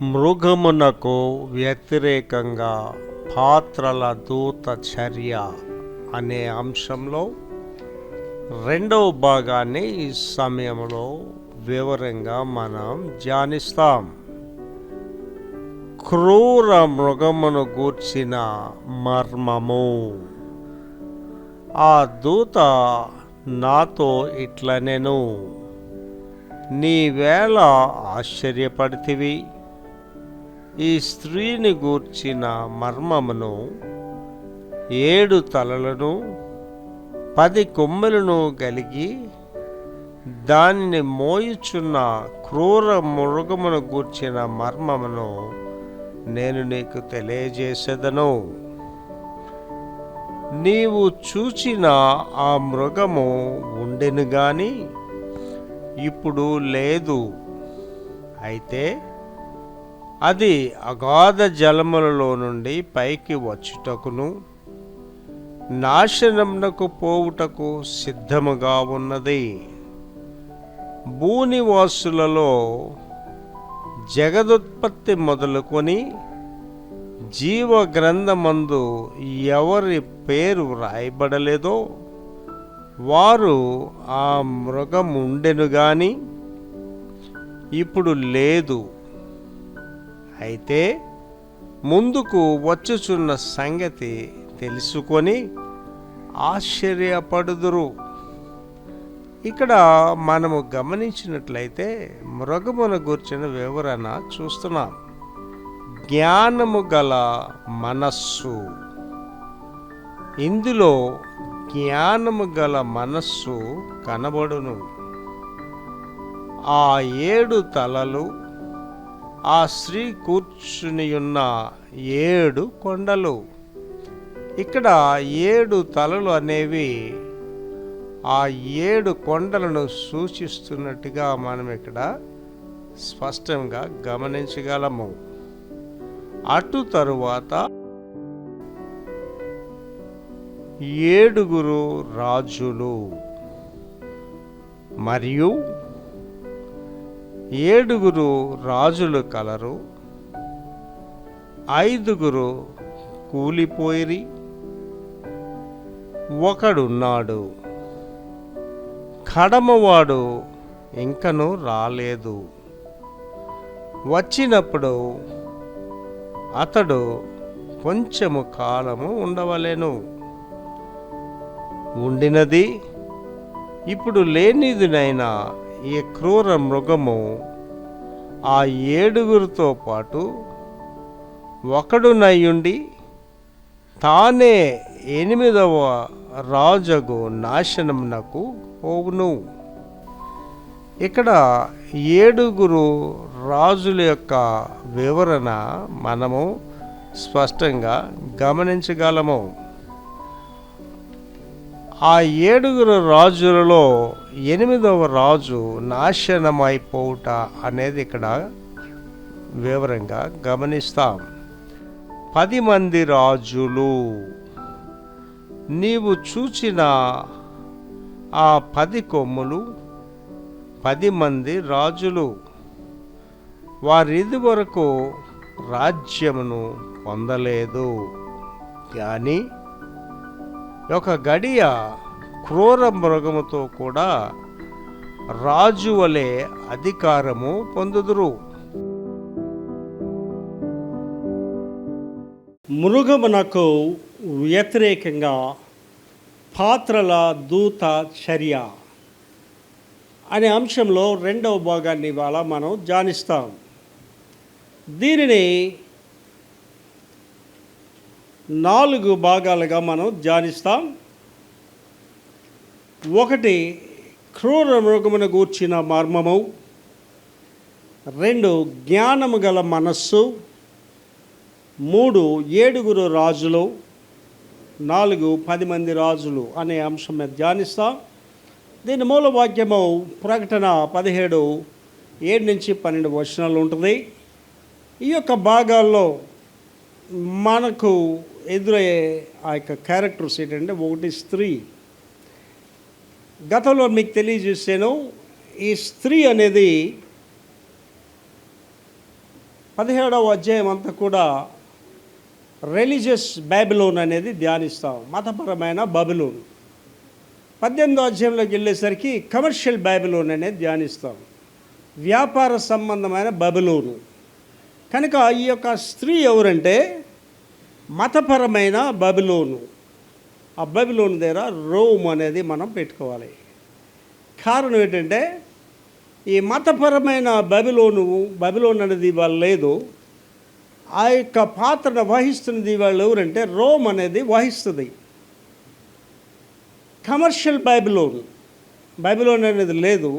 మృగమునకు వ్యతిరేకంగా పాత్రల దూత చర్య అనే అంశంలో రెండవ భాగాన్ని ఈ సమయంలో వివరంగా మనం ధ్యానిస్తాం. క్రూర మృగమును గూర్చిన మర్మము. ఆ దూత నాతో ఇట్లనెను, నీవేళ ఆశ్చర్యపడితివి? ఈ స్త్రీని గూర్చిన మర్మమును, 7 తలలను 10 కొమ్ములను కలిగి దానిని మోయుచున్న క్రూర మృగమును గూర్చిన మర్మమును నేను నీకు తెలియజేసేదను. నీవు చూచిన ఆ మృగము ఉండెను గాని ఇప్పుడు లేదు. అయితే అది అగాధ జలములలో నుండి పైకి వచ్చుటకును నాశనమునకు పోవుటకు సిద్ధముగా ఉన్నది. భూనివాసులలో జగదుత్పత్తి మొదలుకొని జీవ గ్రంథమందు ఎవరి పేరు రాయబడలేదో వారు ఆ మృగం ఉండెను గాని ఇప్పుడు లేదు. అయితే ముందుకు వచ్చుచున్న సంగతి తెలుసుకొని ఆశ్చర్యపడుదురు. ఇక్కడ మనము గమనించినట్లయితే మృగమును గూర్చిన వివరణ చూస్తున్నాం. జ్ఞానము గల మనస్సు. ఇందులో జ్ఞానము గల మనస్సు కనబడును. ఆ 7 తలలు, ఆ స్త్రీ కూర్చుని ఉన్న 7 కొండలు. ఇక్కడ 7 తలలు అనేవి ఆ 7 కొండలను సూచిస్తున్నట్టుగా మనం ఇక్కడ స్పష్టంగా గమనించగలము. అటు తరువాత 7 రాజులు మరియు 7 రాజులు కలరు. 5 కూలిపోయిరి, ఒకడున్నాడు, కడమవాడు ఇంకను రాలేదు. వచ్చినప్పుడు అతడు కొంచెము కాలము ఉండవలెను. ఉండినది ఇప్పుడు లేనిదినైనా ఈ క్రూర మృగము ఆ 7 పాటు ఒకడునయ్యుండి తానే 8వ రాజగు నాశనమునకు పోవును. ఇక్కడ 7 రాజుల యొక్క వివరణ మనము స్పష్టంగా గమనించగలము. ఆ 7 రాజులలో 8వ రాజు నాశనమైపోవుట అనేది ఇక్కడ వివరంగా గమనిస్తాం. 10 మంది రాజులు. నీవు చూచిన ఆ 10 కొమ్ములు 10 మంది రాజులు. వారిది వరకు రాజ్యమును పొందలేదు, కానీ ఒక గడియ క్రూర మృగముతో కూడా రాజు వలె అధికారము పొందుదురు. మృగమునకు వ్యతిరేకంగా పాత్రల దూత చర్య అనే అంశంలో రెండవ భాగాన్ని ఇవాళ మనం ధ్యానిస్తాం. దీనిని 4 భాగాలుగా మనం ధ్యానిస్తాం. 1 క్రూర మృగమును గూర్చిన మర్మము, 2 జ్ఞానము గల మనస్సు, 3 7 రాజులు, 4 10 మంది రాజులు అనే అంశం మీద ధ్యానిస్తాం. దీని మూల వాక్యము ప్రకటన 17 7-12 వచనాలు ఉంటుంది. ఈ యొక్క భాగాల్లో మనకు ఎదురయ్యే ఆ యొక్క క్యారెక్టర్స్ ఏంటంటే, 1 స్త్రీ. గతంలో మీకు తెలియజేసాను, ఈ స్త్రీ అనేది 17వ అధ్యాయం అంతా కూడా రిలీజియస్ బైబిలోన్ అనేది ధ్యానిస్తాం, మతపరమైన బబులోన్. 18వ అధ్యాయంలోకి వెళ్ళేసరికి కమర్షియల్ బైబిలోన్ అనేది ధ్యానిస్తాం, వ్యాపార సంబంధమైన బబులోను. కనుక ఈ యొక్క స్త్రీ ఎవరంటే మతపరమైన బబులోను. ఆ బబులోను దగ్గర రోమ్ అనేది మనం పెట్టుకోవాలి. కారణం ఏంటంటే ఈ మతపరమైన బబులోన్ అనేది ఇవాళ లేదు. ఆ యొక్క పాత్రను వహిస్తున్నది వాళ్ళు ఎవరంటే రోమ్ అనేది వహిస్తుంది. కమర్షియల్ బైబిలోన్ అనేది లేదు.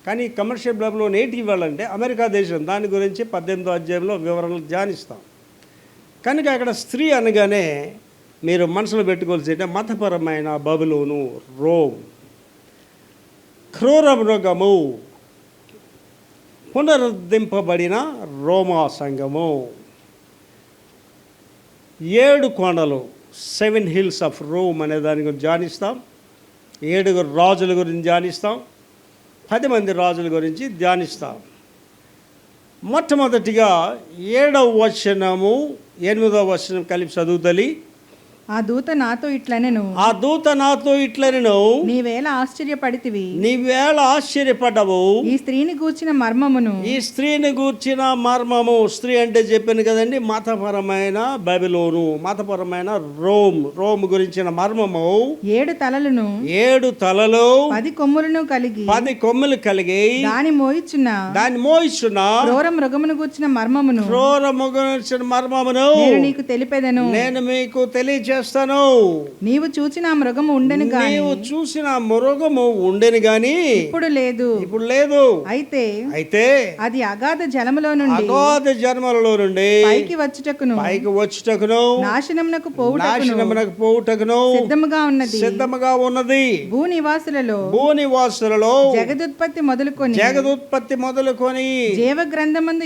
కానీ కమర్షియల్ బైబిలోన్ ఏంటి ఇవ్వాలంటే అమెరికా దేశం. దాని గురించి 18వ అధ్యాయంలో వివరణలు ధ్యానిస్తాం. కనుక అక్కడ స్త్రీ అనగానే మీరు మనసులో పెట్టుకోవాల్సిందే మతపరమైన బబులోను, రోమ్. క్రూర మృగము, పునరుద్ధరింపబడిన రోమా సంఘము. 7 కొండలు, 7 హిల్స్ ఆఫ్ రోమ్ అనే దాని గురించి ధ్యానిస్తాం. 7 రాజుల గురించి ధ్యానిస్తాం. 10 మంది రాజుల గురించి ధ్యానిస్తాం. మొట్టమొదటిగా 7వ వచనము 8వ వచనం కలిపి చదువుతలి. ఆ దూత నాతో ఇట్లనెను, ఆ దూత నాతో ఇట్లనెను, నీవేళ ఆశ్చర్యపడితివి, నీవేళ ఆశ్చర్యపడ్డవు ఈ స్త్రీని గూర్చిన మర్మమును. ఈ స్త్రీని గూర్చిన మర్మము. స్త్రీ అంటే చెప్పాను కదండి, మతపరమైన బబులోను, మతపరమైన రోమ్ గురించిన మర్మము. 7 తలలను 7 తలలు 10 కొమ్ములను కలిగి 10 కొమ్ములు కలిగి దాని మోయిచున్న క్రూర మృగమును గూర్చిన మర్మమును నేను నీకు తెలిపెదను. నేను మీకు తెలియచేస్తాను. నీవు చూచిన ఆ మృగము ఉండెను గాని, నీవు చూసిన మృగము ఉండెను గాని ఇప్పుడు లేదు. అయితే అది అగాధ జలములో నుండి పైకి వచ్చుటకును నాశనమునకు పోవుటకును సిద్ధముగా ఉన్నది. భూనివాసులలో జగదుత్పత్తి మొదలుకొని జీవ గ్రంథమందు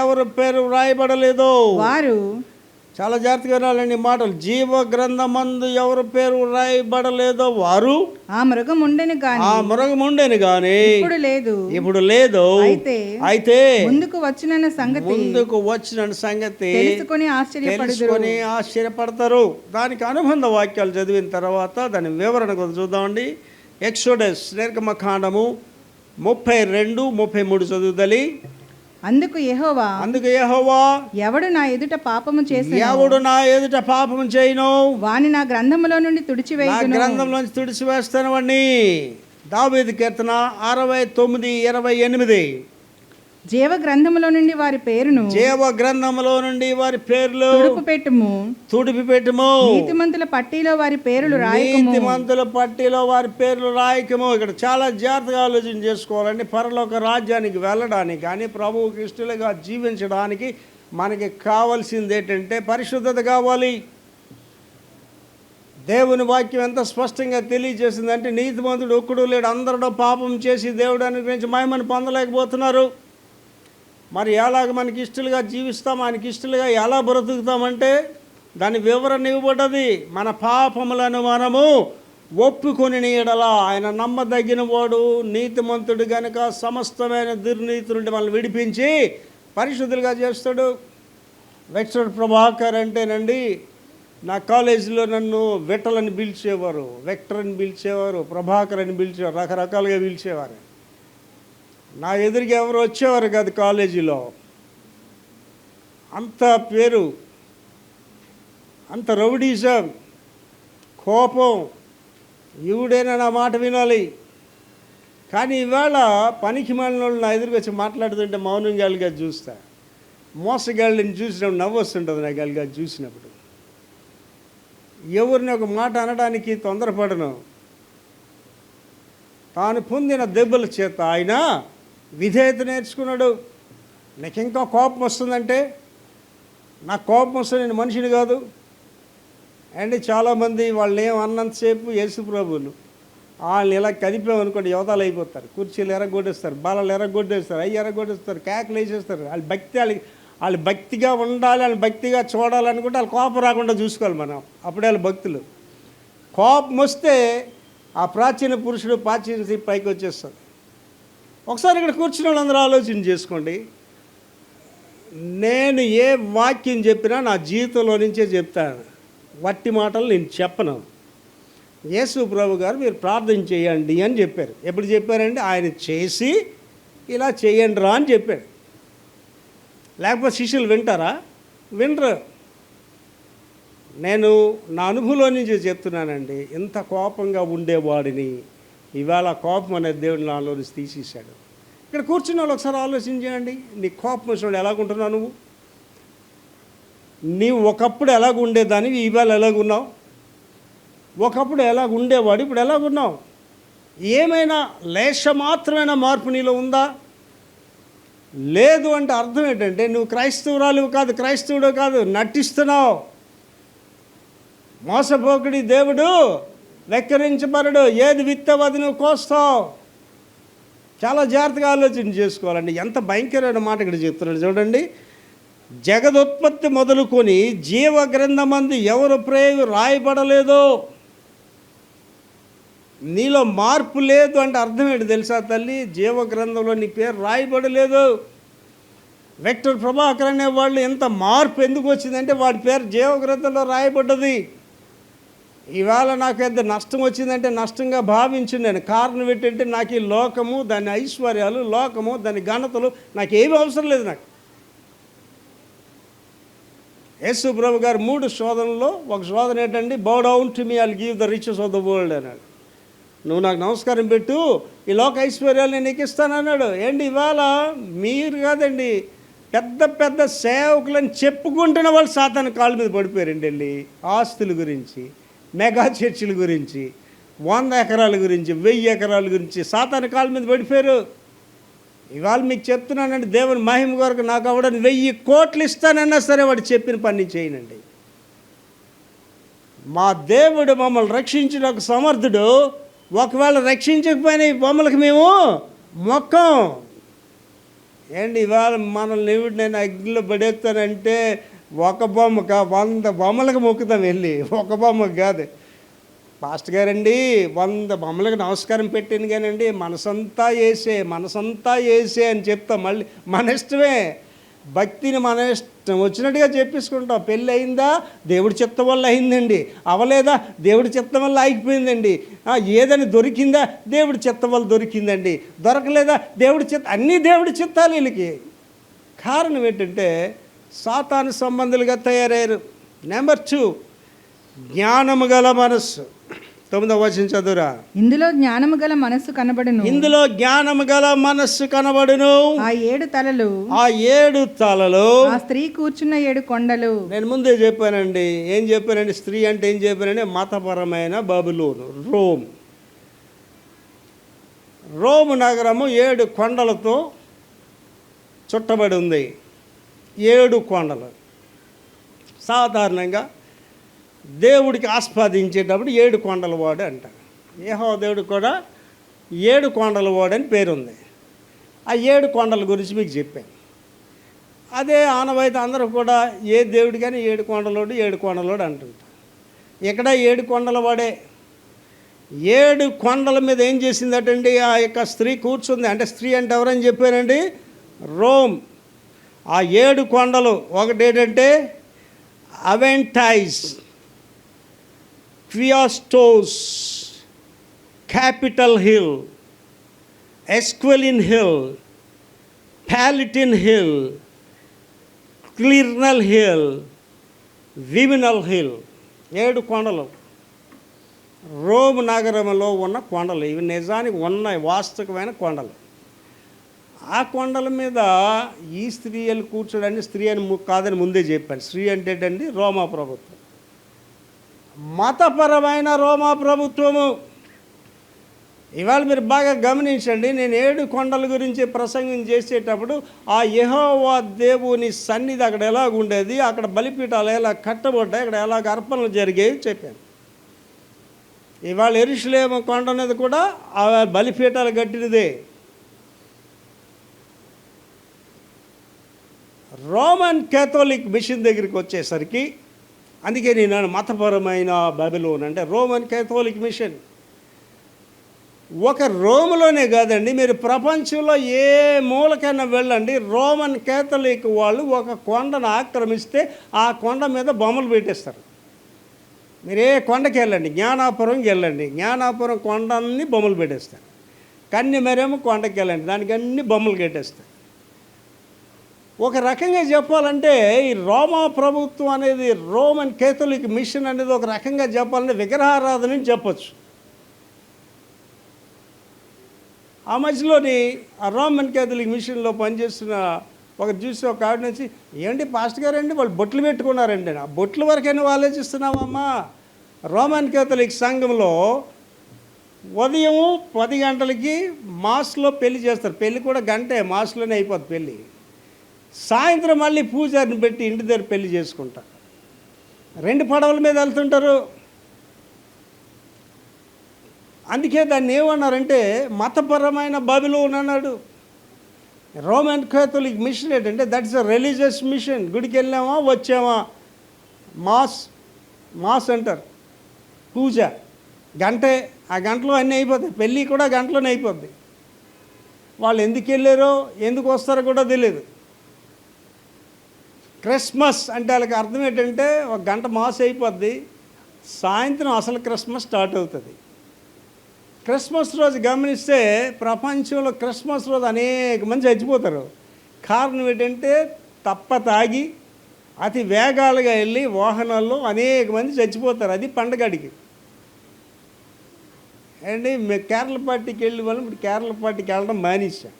ఎవరు పేరు రాయబడలేదు. వారు చాలా జాగ్రత్తగా వినాలండి మాటలు. జీవ గ్రంథమందు ఎవరు పేరు రాయబడలేదో వారు ఆ మృగం ఉండెను గాని ఇప్పుడు లేదు. అయితే ముందుకు వచ్చిన సంగతి తెలుసుకొని ఆశ్చర్యపడతారు. దానికి అనుబంధ వాక్యాలు చదివిన తర్వాత దాని వివరణ కొంచెం చూద్దామండి. ఎక్సోడస్ నిర్గమకాండము 32-33 చదువుతలి. అందుకు యెహోవా ఎవడు నా ఎదుట పాపము చేయను వాని నా గ్రంథములో నుండి తుడిచివేస్తాను వాణ్ణి. దావీదు కీర్తన 69:28. జీవ గ్రంథములో నుండి వారి పేర్లు తుడిపి పెట్టుము. నీతిమంతుల పట్టీలో వారి పేర్లు రాయకము. ఇక్కడ చాలా జాగ్రత్తగా ఆలోచన చేసుకోవాలండి. పరలోక రాజ్యానికి వెళ్ళడానికి కానీ ప్రభువుకి ఇష్టలుగా జీవించడానికి మనకి కావాల్సింది ఏంటంటే పరిశుద్ధత కావాలి. దేవుని వాక్యం ఎంత స్పష్టంగా తెలియజేసిందంటే నీతిమంతుడు ఒక్కడు లేడు, అందరూ పాపం చేసి దేవుడు అనుగ్రహించి మహిమను పొందలేకపోతున్నారు. మరి ఎలాగ మనకి ఇష్టలుగా జీవిస్తాం, ఆయనకి ఇష్టలుగా ఎలా బ్రతుకుతామంటే దాని వివరణ ఇవ్వబడ్డది. మన పాపములను మనము ఒప్పుకొని ఎడల ఆయన నమ్మదగిన వాడు, నీతిమంతుడు గనుక సమస్తమైన దుర్నీతి నుండి మనల్ని విడిపించి పరిశుద్ధులుగా చేస్తాడు. వెక్టర్ ప్రభాకర్ అంటేనండి, నా కాలేజీలో నన్ను వెట్టలని పిలిచేవారు, వెక్టర్ అని పిలిచేవారు, ప్రభాకర్ అని పిలిచేవారు, రకరకాలుగా పిలిచేవారు. నా ఎదురుగా ఎవరు వచ్చేవారు కాదు కాలేజీలో. అంత పేరు, అంత రౌడీజం, కోపం. ఈవిడైనా నా మాట వినాలి. కానీ ఇవాళ పనికి మాలిన వాళ్ళు నా ఎదురుగా వచ్చి మాట్లాడుతుంటే మౌనంగా గాలిగా చూస్తా. మోసగాళ్ళని చూసినప్పుడు నవ్వు వస్తుంటుంది నాకు గాలిగా చూసినప్పుడు. ఎవరిని ఒక మాట అనడానికి తొందరపడను. తాను పొందిన దెబ్బల చేత ఆయన విధేయత నేర్చుకున్నాడు. నాకు ఇంకా కోపం వస్తుందంటే, నాకు కోపం వస్తే నేను మనిషిని కాదు అండి. చాలామంది వాళ్ళు ఏమన్నంతసేపు యేసు ప్రభువులు వాళ్ళని ఇలా కదిపామనుకోండి యువతాలు అయిపోతారు. కుర్చీలు ఎరగొట్టేస్తారు, బాలలు ఎరగొట్టేస్తారు, అవి ఎరగొట్టేస్తారు, కేకలు వేసేస్తారు. వాళ్ళు భక్తిగా ఉండాలి, వాళ్ళు భక్తిగా చూడాలనుకుంటే వాళ్ళు కోపం రాకుండా చూసుకోవాలి మనం. అప్పుడే వాళ్ళు భక్తులు. కోపం వస్తే ఆ ప్రాచీన పురుషుడు ప్రాచీన పైకి వచ్చేస్తుంది. ఒకసారి ఇక్కడ కూర్చున్న వాళ్ళందరూ ఆలోచన చేసుకోండి. నేను ఏ వాక్యం చెప్పినా నా జీవితంలో నుంచే చెప్తాను, వట్టి మాటలు నేను చెప్పను. యేసు ప్రభు గారు మీరు ప్రార్థన చేయండి అని చెప్పారు. ఎప్పుడు చెప్పారండి? ఆయన చేసి ఇలా చేయండి రా అని చెప్పాడు. లేకపోతే శిష్యులు వింటారా? వినరు. నేను నా అనుభవంలో నుంచి చెప్తున్నానండి. ఇంత కోపంగా ఉండేవాడిని ఇవాళ కోపం అనేది దేవుడు నాలో నుంచి తీసేశాడు. ఇక్కడ కూర్చున్న వాళ్ళు ఒకసారి ఆలోచించండి. నీ కోపం వచ్చినప్పుడు ఎలాగుంటున్నావు నువ్వు? నీవు ఒకప్పుడు ఎలాగ ఉండేదానివి, ఇవాళ ఎలాగున్నావు? ఒకప్పుడు ఎలాగ ఉండేవాడు, ఇప్పుడు ఎలాగున్నావు? ఏమైనా లేశ మాత్రమైన మార్పు నీలో ఉందా? లేదు అంటే అర్థం ఏంటంటే నువ్వు క్రైస్తవురాలు కాదు, క్రైస్తవుడు కాదు, నటిస్తున్నావు. మోసపోకుడి దేవుడు వెక్కరించబడడు. ఏది విత్తవు అది నువ్వు కోస్తావు. చాలా జాగ్రత్తగా ఆలోచన చేసుకోవాలండి. ఎంత భయంకరమైన మాట ఇక్కడ చెప్తున్నాడు చూడండి. జగదుత్పత్తి మొదలుకొని జీవ గ్రంథమందు ఎవరు ప్రేమ రాయబడలేదో. నీలో మార్పు లేదు అంటే అర్థం ఏంటి తెలుసా తల్లి? జీవ గ్రంథంలో నీ పేరు రాయబడలేదు. విక్టర్ ప్రభాకర్ అనే వాళ్ళు ఎంత మార్పు ఎందుకు వచ్చిందంటే వాడి పేరు జీవ గ్రంథంలో రాయబడ్డది. ఇవాళ నాకు ఎంత నష్టం వచ్చిందంటే నష్టంగా భావించింది నేను. కారణం ఏంటంటే నాకు ఈ లోకము, దాని ఐశ్వర్యాలు, లోకము, దాని ఘనతలు నాకు ఏమీ అవసరం లేదు. నాకు యేసు ప్రభు గారు 3 శోధనలో ఒక శోధన ఏంటండి? బౌ down to me, I'll give the riches of the world అన్నాడు. నువ్వు నాకు నమస్కారం పెట్టు, ఈ లోక ఐశ్వర్యాలు నేను నీకు ఇస్తానన్నాడు. ఏంటి ఇవాళ మీరు కాదండి, పెద్ద పెద్ద సేవకులని చెప్పుకుంటున్న వాళ్ళు సాతాను కాళ్ళ మీద పడిపోయారండి. వెళ్ళి ఆస్తుల గురించి, మెగా చర్చిల గురించి, 100 ఎకరాల గురించి, 1000 ఎకరాల గురించి సాతాను కాళ్ళ మీద పడిపోయారు. ఇవాళ మీకు చెప్తున్నానండి, దేవుని మహిమ కొరకు నాకు అవ్వడం 1000 కోట్లు ఇస్తానన్నా సరే వాడు చెప్పిన పని చేయనండి. మా దేవుడు మమ్మల్ని రక్షించిన ఒక సమర్థుడు. ఒకవేళ రక్షించకపోయినా ఈ బొమ్మలకు మేము మొక్కం. ఏంటి ఇవాళ మనల్ని నేను అగ్నిలో పడేస్తానంటే ఒక బొమ్మక 100 బొమ్మలకు మొక్కుతాం వెళ్ళి, ఒక బొమ్మకు కాదు. పాస్టర్ గారండి 100 బొమ్మలకు నమస్కారం పెట్టాను కానండి మనసంతా వేసే అని చెప్తాం. మళ్ళీ మన ఇష్టమే, భక్తిని మన ఇష్టం వచ్చినట్టుగా చెప్పేసుకుంటాం. పెళ్ళి అయిందా? దేవుడి చిత్తం వల్ల అయిందండి. అవలేదా? దేవుడి చిత్తం వల్ల ఆగిపోయిందండి. ఏదని దొరికిందా? దేవుడి చిత్తం వల్ల దొరికిందండి. దొరకలేదా? దేవుడి అన్నీ దేవుడి చిత్తాలు వీళ్ళకి. కారణం ఏంటంటే సాతాను సంబంధులుగా తయారయ్యారు. నెంబర్ 2, జ్ఞానము గల మనస్సు. 9వ వచనం చదువురా. ఇందులో జ్ఞానము గల మనస్సు కనబడును. ఇందులో జ్ఞానము గల మనస్సు కనబడును. ఆ 7 తలలు, ఆ 7 తలలు, ఆ స్త్రీ కూర్చున్న 7 కొండలు. నేను ముందే చెప్పానండి. ఏం చెప్పానండి? స్త్రీ అంటే ఏం చెప్పానండి? మతపరమైన బబులోను, రోము నగరము 7 కొండలతో చుట్టబడి ఉంది. 7 కొండలు. సాధారణంగా దేవుడికి ఆస్వాదించేటప్పుడు 7 కొండల వాడు అంటారు. యెహోవా దేవుడు కూడా 7 కొండల వాడు అని పేరుంది. ఆ 7 కొండల గురించి మీకు చెప్పాను. అదే ఆనవాయితీ అందరూ కూడా ఏ దేవుడు కానీ 7 కొండలోడు 7 కొండలోడు అంటుంటారు. ఇక్కడ 7 కొండల వాడే. 7 కొండల మీద ఏం చేసిందటండి? ఆ యొక్క స్త్రీ కూర్చుంది. అంటే స్త్రీ అంటే ఎవరని చెప్పానండి? రోమ్. ఆ 7 కొండలు ఒకటేంటంటే అవెంటైజ్, క్వియాస్టోస్, Capitol Hill, Esquiline Hill, Palatine Hill, Quirinal Hill, Viminal Hill. 7 కొండలు రోమ్ నగరంలో ఉన్న కొండలు. ఇవి నిజానికి ఉన్నాయి, వాస్తవికమైన కొండలు. ఆ కొండల మీద ఈ స్త్రీలు కూర్చోడానికి, స్త్రీ అని కాదని ముందే చెప్పాను. స్త్రీ అంటే ఏంటండి? రోమా ప్రభుత్వం, మతపరమైన రోమా ప్రభుత్వము. ఇవాళ మీరు బాగా గమనించండి. నేను 7 కొండల గురించి ప్రసంగం చేసేటప్పుడు ఆ యెహోవా దేవుని సన్నిధి అక్కడ ఎలాగ ఉండేది, అక్కడ బలిపీఠాలు ఎలా కట్టబడ్డాయి, అక్కడ ఎలాగ అర్పణలు జరిగాయి చెప్పాను. ఇవాళ యెరూషలేము కొండ అనేది కూడా ఆ బలిపీఠాలు కట్టినదే. రోమన్ కేథోలిక్ మిషన్ దగ్గరికి వచ్చేసరికి, అందుకే నేను మతపరమైన బబులోన్ అంటే రోమన్ కేథోలిక్ మిషన్. ఒక రోములోనే కాదండి, మీరు ప్రపంచంలో ఏ మూలకైనా వెళ్ళండి, రోమన్ కేథలిక్ వాళ్ళు ఒక కొండను ఆక్రమిస్తే ఆ కొండ మీద బొమ్మలు పెట్టేస్తారు. మీరు ఏ కొండకి వెళ్ళండి, జ్ఞానాపురంకి వెళ్ళండి, జ్ఞానాపురం కొండన్ని బొమ్మలు పెట్టేస్తారు. కన్యమరేమో కొండకి వెళ్ళండి, దానికి అన్ని బొమ్మలు కట్టేస్తారు. ఒక రకంగా చెప్పాలంటే ఈ రోమా ప్రభుత్వం అనేది, రోమన్ కేథలిక్ మిషన్ అనేది ఒక రకంగా చెప్పాలంటే విగ్రహారాధన అని చెప్పచ్చు. ఆ మధ్యలోని ఆ రోమన్ కేథలిక్ మిషన్లో పనిచేస్తున్న ఒక ఆవిడ నుంచి, ఏంటి పాస్టర్ గారండి వాళ్ళు బొట్లు పెట్టుకున్నారండి. ఆ బొట్ల వరకైనా ఆలోచిస్తున్నామమ్మా. రోమన్ కేథలిక్ సంఘంలో ఉదయం 10 గంటలకి మాస్లో పెళ్లి చేస్తారు. పెళ్ళి కూడా గంటే, మాస్లోనే అయిపోద్ది పెళ్ళి. సాయంత్రం మళ్ళీ పూజారిని పెట్టి ఇంటి దగ్గర పెళ్లి చేసుకుంటారు. 2 పడవల మీద వెళ్తుంటారు. అందుకే దాన్ని ఏమన్నారంటే మతపరమైన బబిలోన్ అన్నాడు. రోమన్ కేథలిక్ మిషన్ ఏంటంటే that is a religious mission. గుడికి వెళ్ళామా వచ్చామా, మాస్ అంటారు, పూజ గంటే, ఆ గంటలో అన్నీ అయిపోతాయి. పెళ్ళి కూడా గంటలోనే అయిపోద్ది. వాళ్ళు ఎందుకు వెళ్ళారో ఎందుకు వస్తారో కూడా తెలియదు. క్రిస్మస్ అంటే వాళ్ళకి అర్థం ఏంటంటే 1 గంట మాస్ అయిపోద్ది, సాయంత్రం అసలు క్రిస్మస్ స్టార్ట్ అవుతుంది. క్రిస్మస్ రోజు గమనిస్తే ప్రపంచంలో క్రిస్మస్ రోజు అనేక మంది చచ్చిపోతారు. కారణం ఏంటంటే తాగి అతి వేగాలుగా వెళ్ళి వాహనాల్లో అనేక మంది చచ్చిపోతారు. అది పండగడికి అండి. మేము కేరళ పార్టీకి వెళ్ళి వాళ్ళు ఇప్పుడు కేరళ పార్టీకి వెళ్ళడం మానేసాం.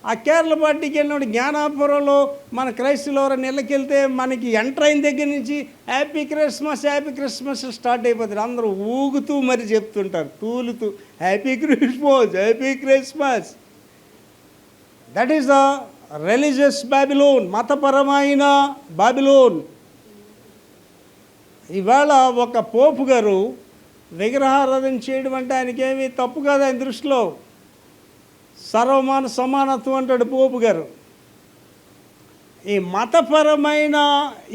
ఆ కేరళ పార్టీకి వెళ్ళినప్పుడు జ్ఞానాపురంలో మన క్రైస్తవుల నెలకి వెళ్తే మనకి ఎంటర్ అయిన దగ్గర నుంచి హ్యాపీ క్రిస్మస్ స్టార్ట్ అయిపోతుంది. అందరూ ఊగుతూ మరి చెప్తుంటారు, తూలుతూ happy Christmas. That is the religious Babylon, మతపరమైన బాబిలోన్. ఇవాళ ఒక పోపు గారు విగ్రహారాధన చేయడం అంటే ఆయనకేమీ తప్పు కాదు. ఆయన దృష్టిలో సర్వమాన సమానత్వం అంటాడు పోపు గారు. ఈ మతపరమైన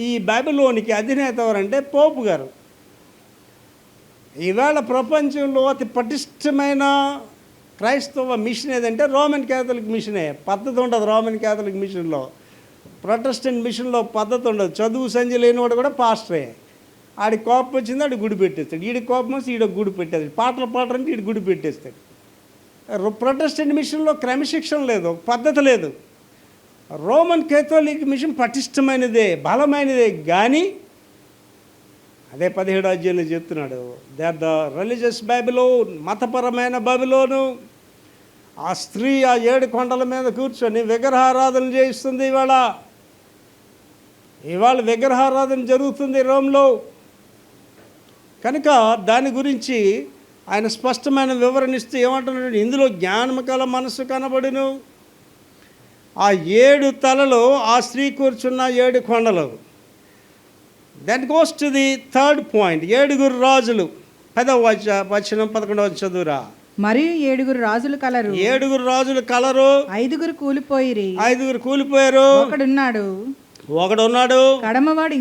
ఈ బైబిలోనికి అధినేత ఎవరంటే పోపు గారు. ఈవేళ ప్రపంచంలో అతి పటిష్టమైన క్రైస్తవ మిషన్ ఏదంటే రోమన్ కేథలిక్ మిషనే. పద్ధతి ఉంటుంది రోమన్ కేథలిక్ మిషన్లో. ప్రొటెస్టెంట్ మిషన్లో పద్ధతి ఉండదు. చదువు సంజయ్ లేనివాడు కూడా పాస్టరే. ఆడికి కోపం వచ్చింది ఆడికి గుడి పెట్టేస్తాడు, ఈడికి కోపం వస్తే ఈడ గుడి పెట్టేస్తాడు, పాటలు పాడరంటే ఈడు గుడి పెట్టేస్తాడు. ప్రొటెస్టెంట్ మిషన్లో క్రమశిక్షణ లేదు, పద్ధతి లేదు. రోమన్ కేథలిక్ మిషన్ పటిష్టమైనదే, బలమైనదే. కానీ అదే 17వ అధ్యాయంలో చెప్తున్నాడు, they are the religious Babylon, మతపరమైన బాబిలోను. ఆ స్త్రీ ఆ 7 కొండల మీద కూర్చొని విగ్రహారాధన చేయిస్తుంది. ఇవాళ విగ్రహారాధన జరుగుతుంది రోమ్లో. కనుక దాని గురించి ఆయన స్పష్టమైన వివరణ ఇస్తూ ఏమంటున్నాడు, ఇందులో జ్ఞానము గల మనస్సు కనబడును. ఆ 7 తలలు ఆ స్త్రీ కూర్చున్న 7 కొండలు. That goes to the third point. 7 రాజులు. 10వ వచనం 11వ చదువురా. మరియు 7 రాజులు కలరు. 7 రాజులు కలరు. 5 కూలిపోయిరి. 5 కూలిపోయారు. ఒకడున్నాడు. కడమవాడు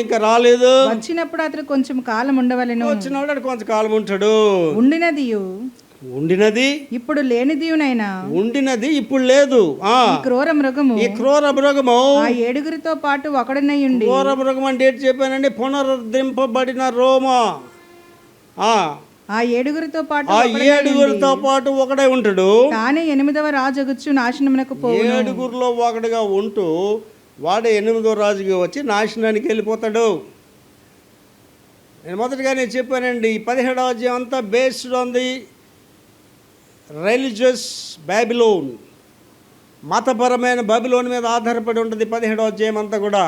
ఇంకా రాలేదు. వచ్చినప్పుడు అతడు కొంచెం కాలం ఉండవలెను. వచ్చినప్పుడు కొంచెం కాలం ఉంటాడు. ఉండినది ఇప్పుడు లేనిదియునైనా. ఉండినది ఇప్పుడు లేదు. ఈ క్రూర మృగము ఆ 7 పాటు ఒకడునయ్యుండి. క్రూర మృగం అంటే ఏంటి చెప్పానండి? పునరుద్ధరింపబడిన రోమా. ఆ 7 పాటు ఒకడే ఉంటాడు. తానే 8వ రాజుగుచ్చు నాశనమునకు పోవును. 7లో ఒకటిగా ఉంటూ వాడే 8వ రాజుగా వచ్చి నాశనానికి వెళ్ళిపోతాడు. నేను మొదటిగానే చెప్పానండి, ఈ 17వ అధ్యాయం అంతా based on the religious Babylon, మతపరమైన బాబిలోన్ మీద ఆధారపడి ఉంటుంది 17వ అధ్యాయం అంతా కూడా.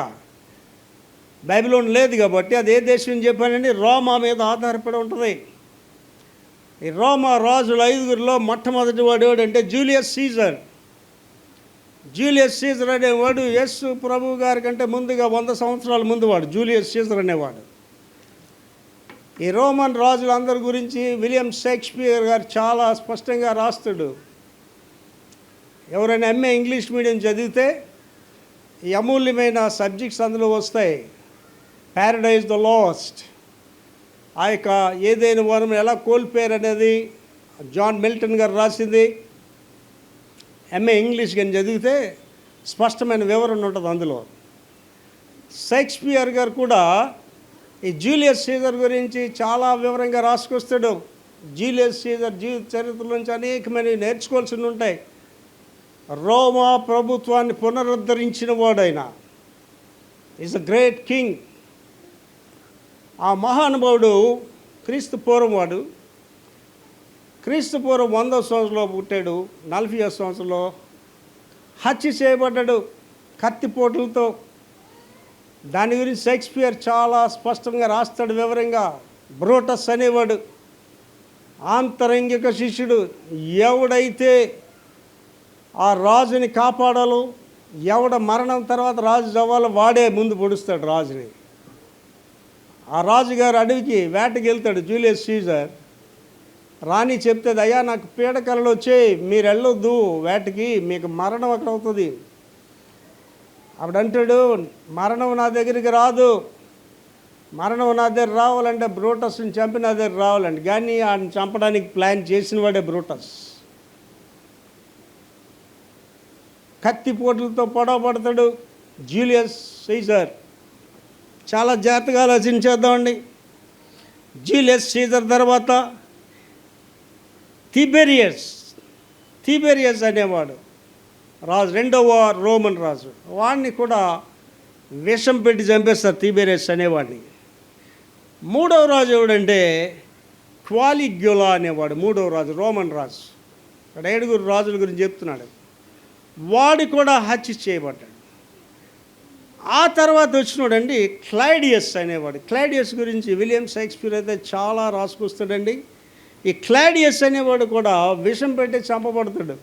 బాబిలోన్ లేదు కాబట్టి అది ఏ దేశం చెప్పానండి? రోమా మీద ఆధారపడి ఉంటుంది. ఈ రోమా రాజుల 5లో మొట్టమొదటి వాడు ఎవడంటే జూలియస్ సీజర్. జూలియస్ సీజర్ అనేవాడు యేసు ప్రభు గారి కంటే ముందుగా 100 సంవత్సరాల ముందు వాడు జూలియస్ సీజర్ అనేవాడు. ఈ రోమన్ రాజులందరి గురించి విలియం షేక్స్పియర్ గారు చాలా స్పష్టంగా రాస్తాడు. ఎవరైనా ఎంఏ ఇంగ్లీష్ మీడియం చదివితే ఈ అమూల్యమైన సబ్జెక్ట్స్ అందులో వస్తాయి. ప్యారడైజ్ ద లాస్ట్, ఆ యొక్క ఏదైనా వరం ఎలా కోల్పోయారు అనేది, జాన్ మిల్టన్ గారు రాసింది. ఎంఏ ఇంగ్లీష్ కానీ చదివితే స్పష్టమైన వివరణ ఉంటుంది అందులో. షేక్స్పియర్ గారు కూడా ఈ జూలియస్ సీజర్ గురించి చాలా వివరంగా రాసుకొస్తాడు. జూలియస్ సీజర్ జీవిత చరిత్ర నుంచి అనేకమైనవి నేర్చుకోవాల్సి ఉంటాయి. రోమా ప్రభుత్వాన్ని పునరుద్ధరించిన వాడైన ఈజ్ అ గ్రేట్ కింగ్. ఆ మహానుభావుడు క్రీస్తు పూర్వం వాడు. క్రీస్తు పూర్వం 100వ సంవత్సరంలో పుట్టాడు. 40వ సంవత్సరంలో హత్య చేయబడ్డాడు కత్తిపోట్లతో. దాని గురించి షేక్స్పియర్ చాలా స్పష్టంగా రాస్తాడు వివరంగా. బ్రూటస్ అనేవాడు ఆంతరంగిక శిష్యుడు. ఎవడైతే ఆ రాజుని కాపాడాలో, ఎవడ మరణం తర్వాత రాజు అవ్వాలో వాడే ముందు పొడుస్తాడు రాజుని. ఆ రాజుగారు అడవికి వేటకి వెళ్తాడు జూలియస్ సీజర్. రాణి చెప్తుంది, అయ్యా నాకు పీడకలలు వచ్చాయి, మీరు వెళ్ళొద్దు వేటకి, మీకు మరణం అక్కడ అవుతుంది. అప్పుడంటాడు, మరణం నా దగ్గరికి రాదు, మరణం నా దగ్గర రావాలంటే బ్రూటస్ని చంపి నా దగ్గర రావాలండి. కానీ ఆయన చంపడానికి ప్లాన్ చేసిన వాడే బ్రూటస్. కత్తిపోట్లతో పొడవ పడతాడు జూలియస్ సీజర్. చాలా జాగ్రత్తగా ఆలోచించేద్దామండి. జూలియస్ సీజర్ తర్వాత తిబెరియస్ అనేవాడు రాజు, 2వ రోమన్ రాజు. వాడిని కూడా విషం పెట్టి చంపేస్తారు తిబెరియస్ అనేవాడిని. 3వ రాజు ఎవడంటే క్వాలిగ్యులా అనేవాడు, 3వ రాజు, రోమన్ రాజు. ఇక్కడ 7 రాజుల గురించి చెప్తున్నాడు. వాడు కూడా హత్య చేయబడ్డాడు. ఆ తర్వాత వచ్చినాడండి క్లైడియస్ అనేవాడు. క్లైడియస్ గురించి విలియం షేక్స్పియర్ అయితే చాలా రాసుకొస్తాడండి. ఈ క్లైడియస్ అనేవాడు కూడా విషం పెట్టి చంపబడతాడు.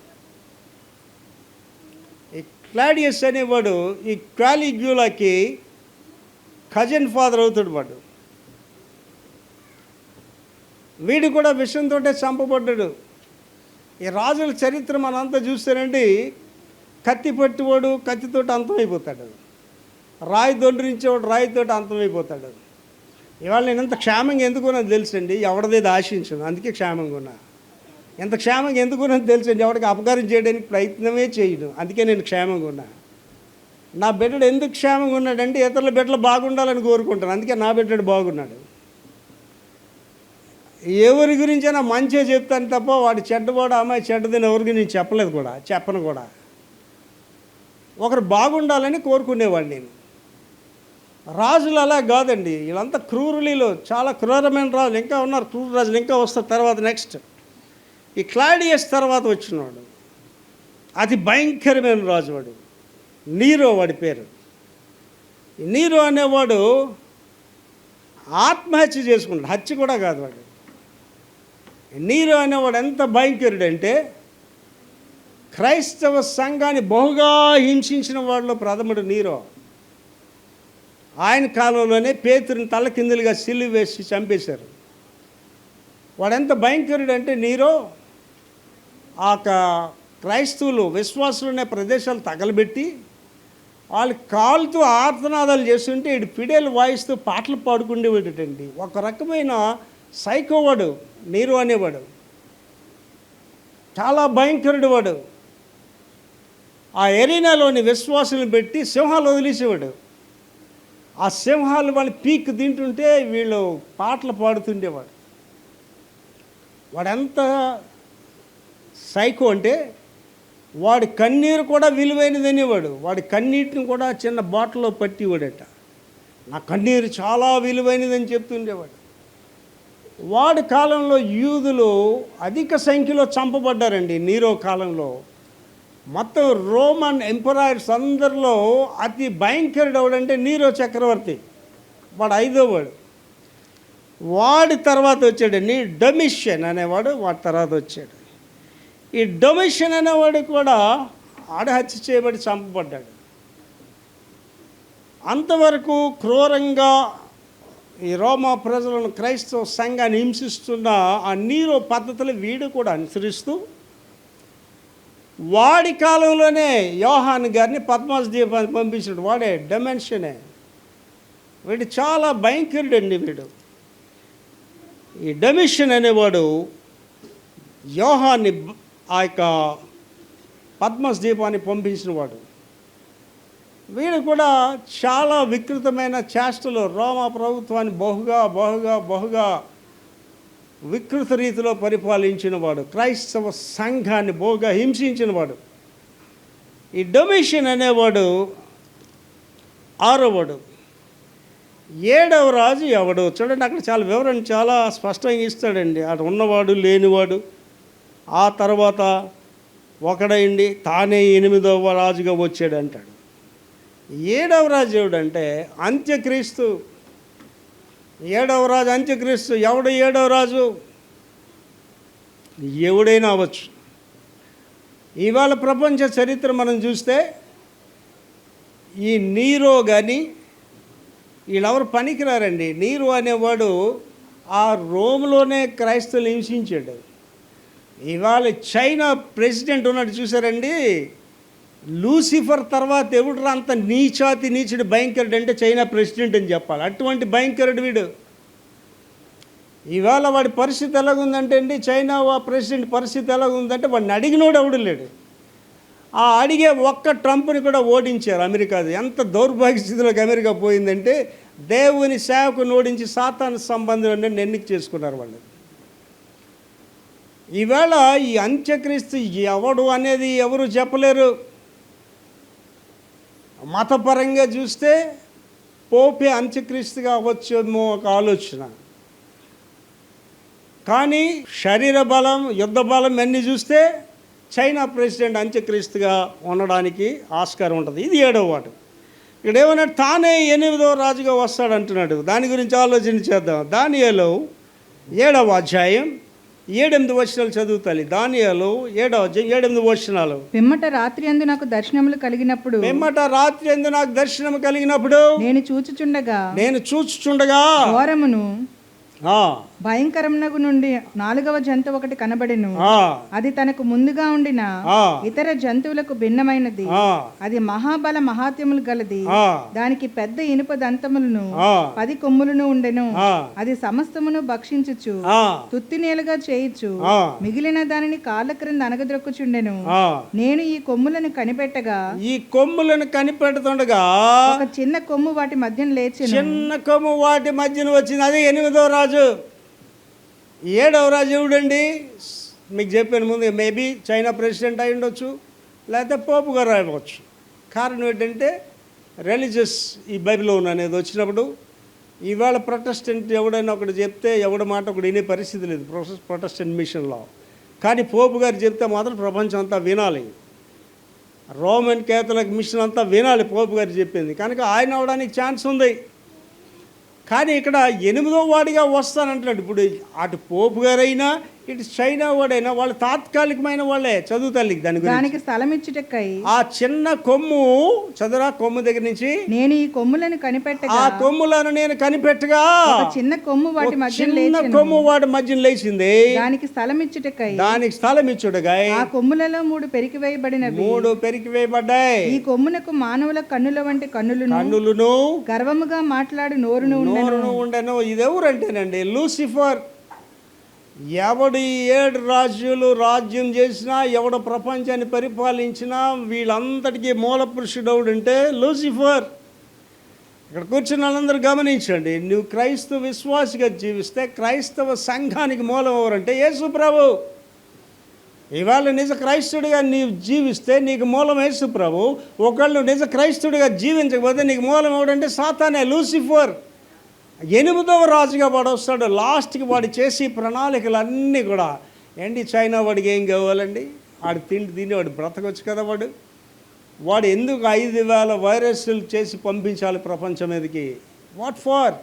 ఈ క్లైడియస్ అనేవాడు ఈ క్వాలిగ్యులాకి కజిన్ ఫాదర్ అవుతాడు. వాడు వీడు కూడా విషంతో చంపబడ్డాడు. ఈ రాజుల చరిత్ర మనంతా చూస్తానండి, కత్తి పట్టివాడు కత్తితోటి అంతమైపోతాడు, రాయి దొండరించేవాడు రాయితోటి అంతమైపోతాడు. ఇవాళ నేను ఎంత క్షేమంగా ఎందుకున్నది తెలుసండి, ఎవరిదేది ఆశించను, అందుకే క్షేమంగా ఉన్నా. ఎంత క్షేమంగా ఎందుకున్నది తెలుసండి, ఎవరికి అపకారం చేయడానికి ప్రయత్నమే చేయను, అందుకే నేను క్షేమంగా ఉన్నా. నా బిడ్డడు ఎందుకు క్షేమంగా ఉన్నాడంటే ఇతరుల బిడ్డలు బాగుండాలని కోరుకుంటాను, అందుకే నా బిడ్డడు బాగున్నాడు. ఎవరి గురించైనా మంచిగా చెప్తాను తప్ప వాడు చెడ్డవాడు అమ్మాయి చెడ్డదని ఎవరికి నేను చెప్పలేదు కూడా, చెప్పను కూడా. ఒకరు బాగుండాలని కోరుకునేవాడు నేను. రాజులు అలా కాదండి, వీళ్ళంతా క్రూరులీలో చాలా క్రూరమైన రాజులు ఇంకా ఉన్నారు, క్రూర రాజులు ఇంకా వస్తారు తర్వాత. నెక్స్ట్ ఈ క్లాడియస్ తర్వాత వచ్చినవాడు అతి భయంకరమైన రాజు, వాడు నీరో, వాడి పేరు. నీరో అనేవాడు ఆత్మహత్య చేసుకున్నాడు, హత్య కూడా కాదు వాడు. నీరో అనేవాడు ఎంత భయంకరుడు అంటే క్రైస్తవ సంఘాన్ని బహుగా హింసించిన వాడిలో ప్రథముడు నీరో. ఆయన కాలంలోనే పేతురుని తల కిందులుగా సిలువ వేసి చంపేశారు. వాడెంత భయంకరుడు అంటే నీరో ఆ క్రైస్తవులు విశ్వాసులున్న ప్రదేశాలు తగలబెట్టి వాళ్ళు కాలుతూ ఆర్తనాదాలు చేస్తుంటే ఇటు పిడేలు వాయిస్తూ పాటలు పాడుకుండేవాడటండి. ఒక రకమైన సైకోవాడు నీరో అనేవాడు, చాలా భయంకరుడు వాడు. ఆ ఎరీనాలోని విశ్వాసులను పెట్టి సింహాలు వదిలేసేవాడు. ఆ సింహాలు వాళ్ళు పీక్ తింటుంటే వీళ్ళు పాటలు పాడుతుండేవాడు. వాడెంత సైకో అంటే వాడి కన్నీరు కూడా విలువైనది అనేవాడు. వాడి కన్నీటిని కూడా చిన్న బాటిల్లో పట్టివాడట. నా కన్నీరు చాలా విలువైనదని చెప్తుండేవాడు. వాడి కాలంలో యూదులు అధిక సంఖ్యలో చంపబడ్డారండి. నీరో కాలంలో మొత్తం రోమన్ ఎంపరర్స్ అందరిలో అతి భయంకరుడు ఎవడంటే నీరో చక్రవర్తి. వాడు 5వ వాడు. వాడి తర్వాత వచ్చాడండి డొమిషియన్ అనేవాడు, వాడి తర్వాత వచ్చాడు. ఈ డొమిషియన్ అనేవాడు కూడా ఆడహత్య చేయబడి చంపబడ్డాడు. అంతవరకు క్రూరంగా ఈ రోమా ప్రజలను క్రైస్తవ సంఘాన్ని హింసిస్తున్న ఆ నీరో పద్ధతులు వీడు కూడా అనుసరిస్తూ వాడి కాలంలోనే యోహాను గారిని పద్మాస్ దీపాన్ని పంపించాడు. వాడే డొమిషియనే. వీడు చాలా భయంకరుడు అండి వీడు. ఈ డొమిషియన్ అనేవాడు యోహాన్ని ఆ యొక్క పద్మస్ ద్వీపాన్ని పంపించిన వాడు. వీడు కూడా చాలా వికృతమైన చేష్టలు రోమా ప్రభుత్వాన్ని బహుగా వికృత రీతిలో పరిపాలించిన వాడు. క్రైస్తవ సంఘాన్ని బహుగా హింసించిన వాడు. ఈ డొమిషన్ అనేవాడు 6వవాడు. 7వ రాజు ఎవడు చూడండి, అక్కడ చాలా వివరణ చాలా స్పష్టంగా ఇస్తాడండి. అటు ఉన్నవాడు లేనివాడు, ఆ తర్వాత ఒకడైండి తానే 8వ రాజుగా వచ్చాడు అంటాడు. 7వ రాజు ఎవడంటే అంత్యక్రీస్తు. 7వ రాజు అంత్యక్రీస్తు. ఎవడు 7వ రాజు? ఎవడైనా అవ్వచ్చు. ఇవాళ ప్రపంచ చరిత్ర మనం చూస్తే ఈ నీరో కానీ వీళ్ళెవరు పనికిరారండి. నీరో అనేవాడు ఆ రోమ్లోనే క్రైస్తవులు హింసించాడు. ఇవాళ చైనా ప్రెసిడెంట్ ఉన్నాడు చూసారండి, లూసిఫర్ తర్వాత ఎవడు అంత నీచుడు భయంకరుడు అంటే చైనా ప్రెసిడెంట్ అని చెప్పాలి. అటువంటి భయంకరుడు వీడు. ఇవాళ వాడి పరిస్థితి ఎలాగుందంటే అండి, చైనా ప్రెసిడెంట్ పరిస్థితి ఎలాగుందంటే వాడిని అడిగినోడు ఎవడు లేడు. ఆ అడిగే ఒక్క ట్రంప్ని కూడా ఓడించారు అమెరికాది. ఎంత దౌర్భాగ్య స్థితిలోకి అమెరికా పోయిందంటే దేవుని సేవకుని ఓడించి సాతాను సంబంధం ఎన్నిక చేసుకున్నారు వాళ్ళు. ఈవేళ ఈ అంత్యక్రీస్తు ఎవడు అనేది ఎవరు చెప్పలేరు. మతపరంగా చూస్తే పోపే అంత్యక్రీస్తుగా వచ్చేమో ఒక ఆలోచన. కానీ శరీర బలం, యుద్ధ బలం అన్నీ చూస్తే చైనా ప్రెసిడెంట్ అంత్యక్రీస్తుగా ఉండడానికి ఆస్కారం ఉంటుంది. ఇది 7వ వాడు. ఇక్కడ ఏమన్నా తానే 8వ రాజుగా వస్తాడంటున్నాడు. దాని గురించి ఆలోచన చేద్దాం. దానియేలు 7వ అధ్యాయం 7-8 వచనాలు చదువుతాలి. దానియేలు 7వ అధ్యాయం 7-8 వచనాలు. పిమ్మట రాత్రి యందు నాకు దర్శనములు కలిగినప్పుడు నేను చూచుచుండగా ఘోరమును భయంకరమునగు నుండి 4వ జంతువు ఒకటి కనబడెను. అది తనకు ముందుగా ఉండిన ఇతర జంతువులకు భిన్నమైనది. అది మహాబల మహాత్యములు గలది. దానికి పెద్ద ఇనుప దంతములను 10 కొమ్ములను ఉండెను. అది సమస్తమును భక్షించుచు తుత్తినేలుగా చేయుచు మిగిలిన దానిని కాళ్ళ క్రింద అనగద్రొక్కుచుండెను. నేను ఈ కొమ్ములను కనిపెట్టగా ఒక చిన్న కొమ్ము వాటి మధ్యన లేచెను. వచ్చింది. అదే 8వ రాజు. 7వ రాజు ఎవడండి? మీకు చెప్పాను ముందు, మేబీ చైనా ప్రెసిడెంట్ అయి ఉండొచ్చు, లేకపోతే పోపు గారు అవ్వచ్చు. కారణం ఏంటంటే రిలీజియస్ ఈ బైబిలోన్ అనేది వచ్చినప్పుడు ఇవాళ ప్రొటెస్టెంట్ ఎవడైనా ఒకటి చెప్తే ఎవడి మాట ఒకటి వినే పరిస్థితి లేదు ప్రొటెస్టెంట్ మిషన్లో. కానీ పోపు గారు చెప్తే మాత్రం ప్రపంచం అంతా వినాలి. రోమన్ కేథలిక్ మిషన్ అంతా వినాలి పోపు గారు చెప్పింది. కనుక ఆయన అవడానికి ఛాన్స్ ఉంది. కానీ ఇక్కడ 8వ వాడిగా వస్తానంటున్నాడు. ఇప్పుడు అటు పోపు గారైనా ఇటు చైనా వాడైనా వాళ్ళు తాత్కాలికమైన వాళ్ళే. చదువు తల్లికి దానికి స్థలం ఇచ్చుటకై ఆ చిన్న కొమ్ము చదురా కొమ్ము దగ్గర నుంచి నేను ఈ కొమ్ములను కనిపెట్టగా ఆ కొమ్ములను నేను కనిపెట్టగా చిన్న కొమ్ము వాటి మధ్యన లేచింది. దానికి స్థలం ఇచ్చుటకై ఆ కొమ్ములలో 3 పెరికి వేయబడ్డాయి. ఈ కొమ్మునకు మానవుల కన్నుల వంటి కన్నులను గర్వముగా మాట్లాడు నోరును ఉండెను. ఇదెవరంటేనండి లూసిఫర్. ఎవడు 7 రాజ్యాలు రాజ్యం చేసినా, ఎవడు ప్రపంచాన్ని పరిపాలించినా వీళ్ళంతటికీ మూల పురుషుడు ఎవడంటే లూసిఫర్. ఇక్కడ కూర్చున్న వాళ్ళందరూ గమనించండి. నువ్వు క్రైస్తవ విశ్వాసిగా జీవిస్తే క్రైస్తవ సంఘానికి మూలం ఎవరంటే యేసు ప్రభు. ఇవాళ నిజ క్రైస్తవుడిగా నీవు జీవిస్తే నీకు మూలం యేసు ప్రభు. ఒకళ్ళు నిజ క్రైస్తవుడిగా జీవించకపోతే నీకు మూలం ఎవడంటే సాతానే, లూసిఫర్. 8వ రాజుగా వాడు వస్తాడు. లాస్ట్కి వాడు చేసి ప్రణాళికలన్నీ కూడా ఏంటి, చైనా వాడికి ఏం కావాలండి? వాడు తిని వాడు బ్రతకొచ్చు కదా. వాడు ఎందుకు 5,000 వైరస్లు చేసి పంపించాలి ప్రపంచం మీదకి? What for?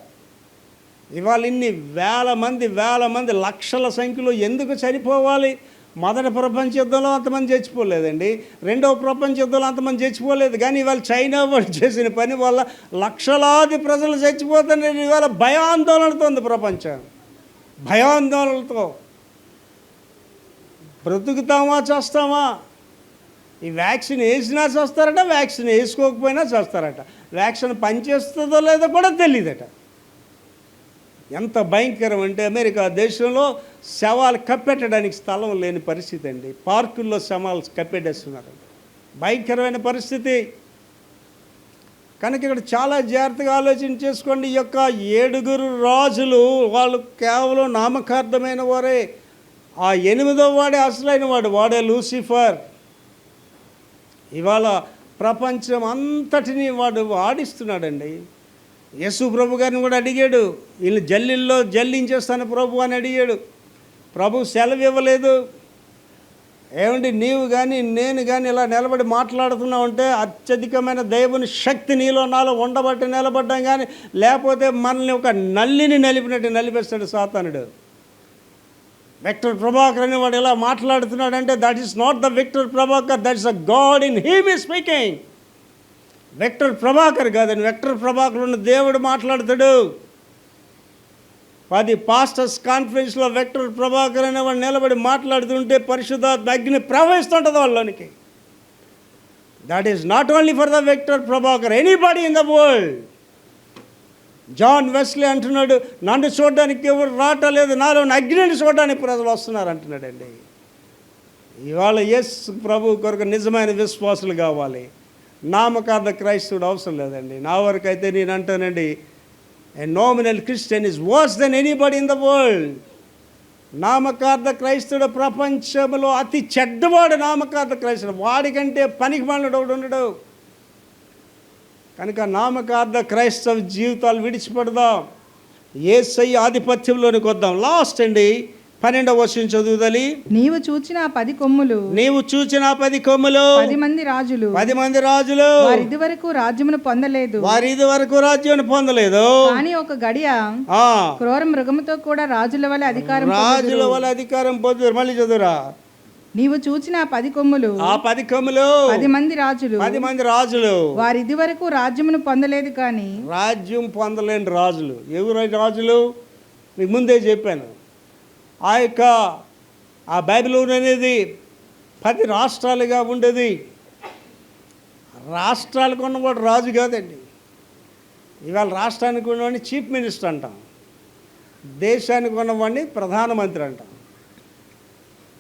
ఇవాళ ఇన్ని వేల మంది లక్షల సంఖ్యలో ఎందుకు చనిపోవాలి? మొదటి ప్రపంచ యుద్ధంలో అంతమంది చచ్చిపోలేదండి, 2వ ప్రపంచ యుద్ధంలో అంతమంది చచ్చిపోలేదు. కానీ ఇవాళ చైనా వాడు చేసిన పని వల్ల లక్షలాది ప్రజలు చచ్చిపోతున్నారు. ఇవాళ భయాందోళనతో ఉంది ప్రపంచం. భయాందోళనలతో బ్రతుకుతామా చేస్తామా? ఈ వ్యాక్సిన్ వేసినా చేస్తారట, వ్యాక్సిన్ వేసుకోకపోయినా చేస్తారట. వ్యాక్సిన్ పనిచేస్తుందో లేదో కూడా తెలియదట. ఎంత భయంకరం అంటే అమెరికా దేశంలో శవాలు కప్పెట్టడానికి స్థలం లేని పరిస్థితి అండి. పార్కుల్లో శవాలు కప్పెట్టేస్తున్నారు. భయంకరమైన పరిస్థితి. కనుక ఇక్కడ చాలా జాగ్రత్తగా ఆలోచన చేసుకోండి. ఈ యొక్క 7 రాజులు వాళ్ళు కేవలం నామకార్థమైన వారే. ఆ 8వ వాడే అసలైన వాడే లూసిఫర్. ఇవాళ ప్రపంచం అంతటినీ వాడు ఆడిస్తున్నాడండి. యేసు ప్రభు గారిని కూడా అడిగాడు, వీళ్ళు జల్లిల్లో జల్లించేస్తాను ప్రభు అని అడిగాడు. ప్రభు సెలవు ఇవ్వలేదు. ఏమండి, నీవు కానీ నేను కానీ ఇలా నిలబడి మాట్లాడుతున్నావు అంటే అత్యధికమైన దేవుని శక్తి నీలో నాలో ఉండబట్టి నిలబడ్డాం, కానీ లేకపోతే మనల్ని ఒక నల్లిని నలిపినట్టు నలిపేస్తాడు సాతానుడు. విక్టర్ ప్రభాకర్ అని వాడు ఇలా మాట్లాడుతున్నాడంటే that is not the Victor Prabhakar, that is a god in him is speaking. Victor Prabhakar కాదండి, విక్టర్ ప్రభాకర్ ఉన్న దేవుడు మాట్లాడుతాడు. 10 పాస్టర్స్ కాన్ఫరెన్స్లో విక్టర్ ప్రభాకర్ అనే వాడు నిలబడి మాట్లాడుతుంటే పరిశుద్ధాత్మ అగ్ని ప్రవహిస్తుంటుంది వాళ్ళలోనికి. That is not only for the Victor Prabhakar, anybody in the world. John Wesley అంటున్నాడు, నన్ను చూడడానికి ఎవరు రావట్లేదు, నాలో అగ్నిని చూడడానికి ప్రజలు వస్తున్నారు అంటున్నాడండి. ఇవాళ యేసు ప్రభు కొరకు నిజమైన విశ్వాసులు కావాలి. నామకార్థ క్రైస్తవుడు అవసరం లేదండి. నా వరకు అయితే నేను అంటానండి, a nominal Christian is worse than anybody in the world. నామకార్థ క్రైస్తవుడు ప్రపంచంలో అతి చెడ్డవాడు నామకార్థ క్రైస్తవుడు. వాడికంటే పనికి మాలినోడు ఒకడు ఉండడు. కనుక నామకార్థ క్రైస్తవ జీవితాలు విడిచిపెడదాం, యేసయ్య ఆధిపత్యంలోనికి వద్దాం. లాస్ట్ అండి, 12వ వచనం చదువుదలి. నీవు చూచిన 10 కొమ్ములు, నీవు చూచిన 10 కొమ్ములు 10 మంది రాజులు, 10 మంది రాజులు వారు ఇదివరకు రాజ్యమును పొందలేదు, కానీ ఒక గడియ క్రూర మృగముతో కూడా రాజుల వలె అధికారం పొందుదురు. మళ్ళీ చదువురా. నీవు చూచిన 10 కొమ్ములు, ఆ 10 కొమ్ములు 10 మంది రాజులు, 10 మంది రాజులు వారు ఇదివరకు రాజ్యమును పొందలేదు, కానీ రాజ్యం పొందలేని రాజులు. ఎవరు రాజులు? మీకు ముందే చెప్పాను. ఆ బైబిలోన్ అనేది 10 రాష్ట్రాలుగా ఉండేది. రాష్ట్రాలకు ఉన్నవాడు రాజు కాదండి. ఇవాళ రాష్ట్రానికి ఉన్నవాడిని చీఫ్ మినిస్టర్ అంటాం, దేశానికి ఉన్నవాడిని ప్రధానమంత్రి అంటాం.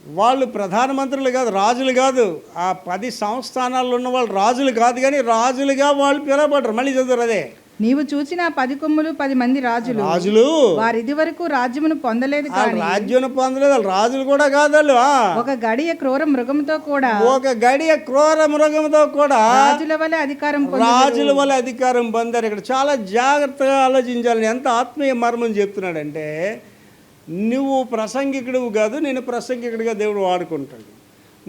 వాళ్ళు ప్రధానమంత్రులు కాదు, రాజులు కాదు. ఆ 10 సంస్థానాల్లో ఉన్న వాళ్ళు రాజులు కాదు, కానీ రాజులుగా వాళ్ళు పిలవబడరు. మళ్ళీ చదువురు అదే. నీవు చూసిన 10 కొమ్ములు 10 మంది రాజులు వారు ఇది వరకు రాజ్యమును పొందలేదు, కానీ రాజ్యం పొందలేదు. వాళ్ళు రాజులు కూడా కాదు. వాళ్ళు ఒక గడియ క్రూర మృగంతో కూడా రాజుల వలె అధికారం పొందారు. ఇక్కడ చాలా జాగ్రత్తగా ఆలోచించాలని ఎంత ఆత్మీయ మర్మం చెప్తున్నాడంటే, నువ్వు ప్రసంగికుడు కాదు, నేను ప్రసంగికుడిగా దేవుడు వాడుకుంటాడు.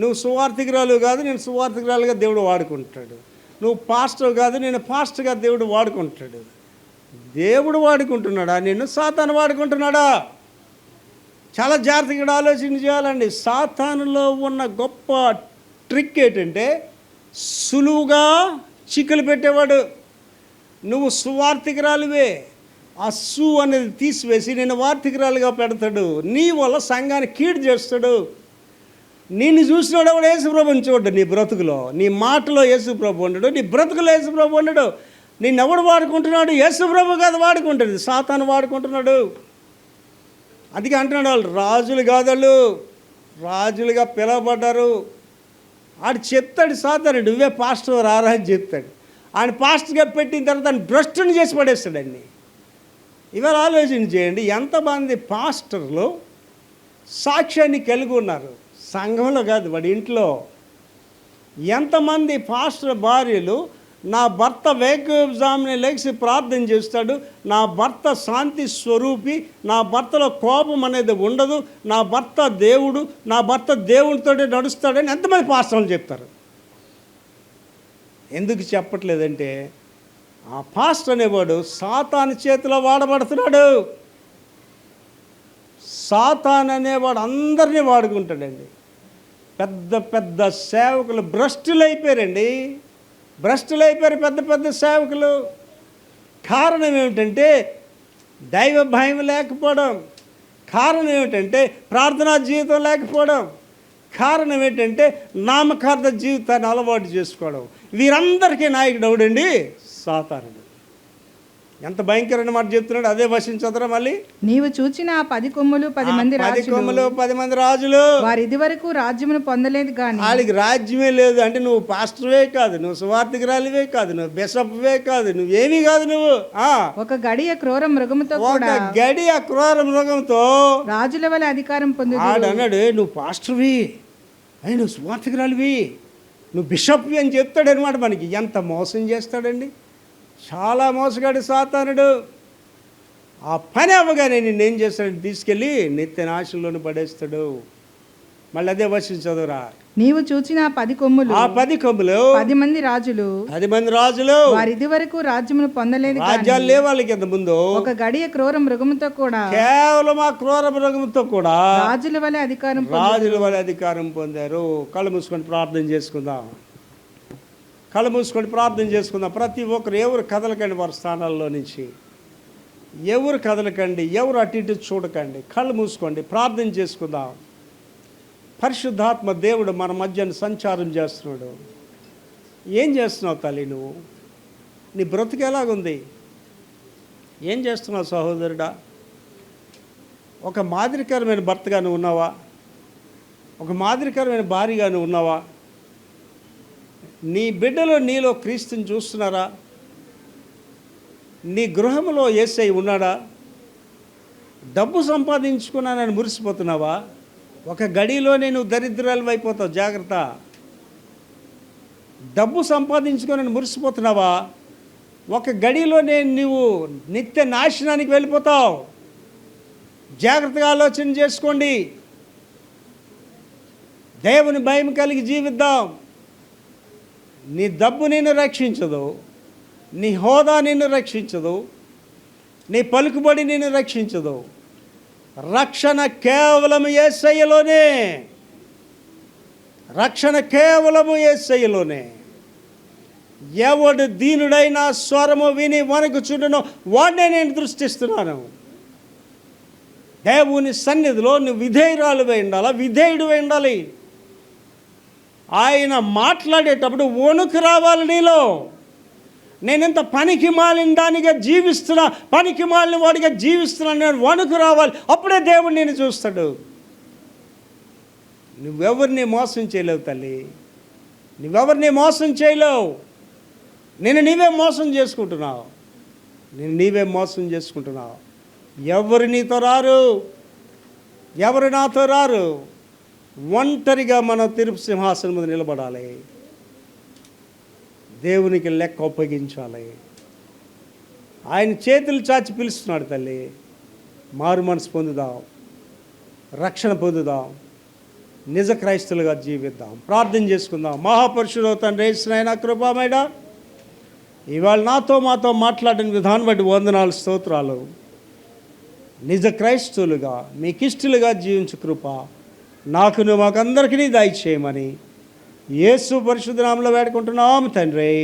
నువ్వు సువార్థికురాలు కాదు, నేను సువార్థికురాలుగా దేవుడు వాడుకుంటాడు. నువ్వు పాస్టర్ కాదు, నేను పాస్టర్గా దేవుడు వాడుకుంటాడు. దేవుడు వాడుకుంటున్నాడా నిన్ను, సాతాను వాడుకుంటున్నాడా? చాలా జాగ్రత్తగా ఆలోచన చేయాలండి. సాతానులో ఉన్న గొప్ప ట్రిక్ ఏంటంటే సులువుగా చిక్కులు పెట్టేవాడు. నువ్వు సువార్థికురాలువే, ఆ సు అనేది తీసివేసి నేను వార్థికురాలుగా పెడతాడు. నీ వల్ల సంఘాన్ని కీడు చేస్తాడు. నిన్ను చూసినాడు కూడా యేసుప్రభుని చూడ్డు. నీ బ్రతుకులో, నీ మాటలో యేసుప్రభు ఉండడు, నీ బ్రతుకులో యేసుప్రభు ఉండడు. నిన్నెవడు వాడుకుంటున్నాడు? యేసుప్రభు కాదు వాడుకుంటుంది, సాతాను వాడుకుంటున్నాడు. అందుకే అంటున్నాడు, వాళ్ళు రాజులు కాదు, వాళ్ళు రాజులుగా పిలవబడ్డారు. ఆడు చెప్తాడు సాతాను, నువ్వే పాస్టర్ రారా అని చెప్తాడు. ఆయన పాస్టర్గా పెట్టిన తర్వాత ఆయన భ్రష్టుని చేసి పడేస్తాడండి. ఇవాళ ఆలోచన చేయండి, ఎంతమంది పాస్టర్లు సాక్ష్యాన్ని కలిగి ఉన్నారు. సంఘంలో కాదు, వాడి ఇంట్లో. ఎంతమంది పాస్టర్ భార్యలు, నా భర్త వేకువజామునే లేచి ప్రార్థన చేస్తాడు, నా భర్త శాంతి స్వరూపి, నా భర్తలో కోపం అనేది ఉండదు, నా భర్త దేవుడు, నా భర్త దేవుడితో నడుస్తాడని ఎంతమంది పాస్టర్లు చెప్తారు. ఎందుకు చెప్పట్లేదంటే ఆ పాస్టర్ అనేవాడు సాతాను చేతిలో వాడబడుతున్నాడు. సాతాను అనేవాడు అందరినీ వాడుకుంటాడండి. పెద్ద పెద్ద సేవకులు భ్రష్టులైపోయారండి, భ్రష్టులైపోయారు పెద్ద పెద్ద సేవకులు. కారణం ఏమిటంటే దైవ భయం లేకపోవడం, కారణం ఏమిటంటే ప్రార్థనా జీవితం లేకపోవడం, కారణం ఏంటంటే నామకార్థ జీవితాన్ని అలవాటు చేసుకోవడం. వీరందరికీ నాయకుడు ఎవడండి? సాతానుడు. ఎంత భయంకరమైన మాట చెప్తున్నాడు. అదే వర్షం చదరా మళ్ళీ. నీవు చూచిన ఆ 10 కొమ్ములు 10 మంది 10 రాజులు కొమ్ములు 10 మంది రాజులు వారు ఇదివరకు రాజ్యమును పొందలేదు గాని వాళ్ళకి రాజ్యమే లేదు. అంటే నువ్వు పాస్టర్వే కాదు, నువ్వు సువార్థికురాలివే కాదు, నువ్వు బిషప్వే కాదు, నువ్వేమీ కాదు. నువ్వు ఒక గడియ క్రూర మృగముతో ఒక కూడా గడి ఆ క్రూర మృగంతో రాజుల వలె అధికారం పొంది అన్నాడు, నువ్వు పాస్టర్వి, అయ్యి నువ్వు సువార్థికురాలివి, నువ్వు బిషప్వి అని చెప్తాడు అనమాట. మనకి ఎంత మోసం చేస్తాడండి, చాలా మోసగాడు సాతానుడు. ఆ పని అవ్వగానే నిన్నేం చేస్తాడు, తీసుకెళ్ళి నిత్య నాశంలోనే పడేస్తాడు. మళ్ళీ అదే వర్షం చదువురా. నీవు చూచిన ఆ 10 కొమ్ములు ఆ 10 కొమ్ములు 10 మంది రాజులు 10 మంది రాజులు వారు ఇదివరకు రాజ్యమును పొందలేదు గాని రాజ్యాలు లేవు వాళ్ళకి ఇంత ముందు. ఒక గడియ క్రూర మృగముతో కూడా కేవలం ఆ క్రూర మృగంతో కూడా రాజుల వలె అధికారం రాజుల వాళ్ళ అధికారం పొందారు. కళ్ళు మూసుకొని ప్రార్థన చేసుకుందాం. కళ్ళు మూసుకొని ప్రార్థన చేసుకుందాం. ప్రతి ఒక్కరు ఎవరు కదలకండి, వారి స్థానాల్లో నుంచి ఎవరు కదలకండి, ఎవరు అటు ఇటు చూడకండి, కళ్ళు మూసుకోండి, ప్రార్థన చేసుకుందాం. పరిశుద్ధాత్మ దేవుడు మన మధ్యన సంచారం చేస్తున్నాడు. ఏం చేస్తున్నావు తల్లి, నువ్వు నీ బ్రతుకు ఎలాగుంది, ఏం చేస్తున్నావు సహోదరుడా? ఒక మాదిరికరమైన భర్తగా నువ్వు ఉన్నావా? ఒక మాదిరికరమైన భార్యగా నువ్వు ఉన్నావా? నీ బిడ్డలో నీలో క్రీస్తుని చూస్తున్నారా? నీ గృహంలో యేసై ఉన్నాడా? డబ్బు సంపాదించుకున్నానని మురిసిపోతున్నావా? ఒక గడిలోనే నువ్వు దరిద్రాలు అయిపోతావు, జాగ్రత్త. డబ్బు సంపాదించుకొని మురిసిపోతున్నావా? ఒక గడిలోనే నువ్వు నిత్య నాశనానికి వెళ్ళిపోతావు. జాగ్రత్తగా ఆలోచన చేసుకోండి. దేవుని భయం కలిగి జీవిద్దాం. నీ డబ్బు నిన్ను రక్షించదు, నీ హోదా నిన్ను రక్షించదు, నీ పలుకుబడి నిన్ను రక్షించదు. రక్షణ కేవలం యేసయ్యలోనే, రక్షణ కేవలము యేసయ్యలోనే. ఎవడు దీనుడైన స్వరము విని వణకుచుండునో వాడినే నేను దృష్టిస్తున్నాను. దేవుని సన్నిధిలో నువ్వు విధేయురాలువై ఉండాలా, విధేయుడివై ఉండాలి. ఆయన మాట్లాడేటప్పుడు వణుకు రావాలి నీలో. నేనెంత పనికి మాలిన దానిగా జీవిస్తున్నా, పనికి మాలిన వాడిగా జీవిస్తున్నా, నేను వణుకు రావాలి. అప్పుడే దేవుడు నేను చూస్తాడు. నువ్వెవరిని మోసం చేయలేవు తల్లి, నువ్వెవరిని మోసం చేయలేవు. నీవే మోసం చేసుకుంటున్నావు, నీవే మోసం చేసుకుంటున్నావు. ఎవరు నీతో రారు, ఎవరు నాతో రారు. ఒంటరిగా మనం తీర్పు సింహాసనం మీద నిలబడాలి. దేవునికి లెక్క అప్పగించాలి. ఆయన చేతులు చాచి పిలుస్తున్నాడు తల్లి. మారు మనసు పొందుదాం, రక్షణ పొందుదాం, నిజ క్రైస్తవులుగా జీవిద్దాం. ప్రార్థన చేసుకుందాం. మహాపురుషుడు తండ్రి యేసునైనా కృపామేడ, ఇవాళ నాతో మాతో మాట్లాడిన విధానం బట్టి వందనాలు, స్తోత్రాలు. నిజ క్రైస్తవులుగా మీకిష్టులుగా జీవించు కృప నాకును మాకందరికీ దయచేయమని యేసు పరిశుద్ధ నామములో వేడుకుంటున్నాము తండ్రి.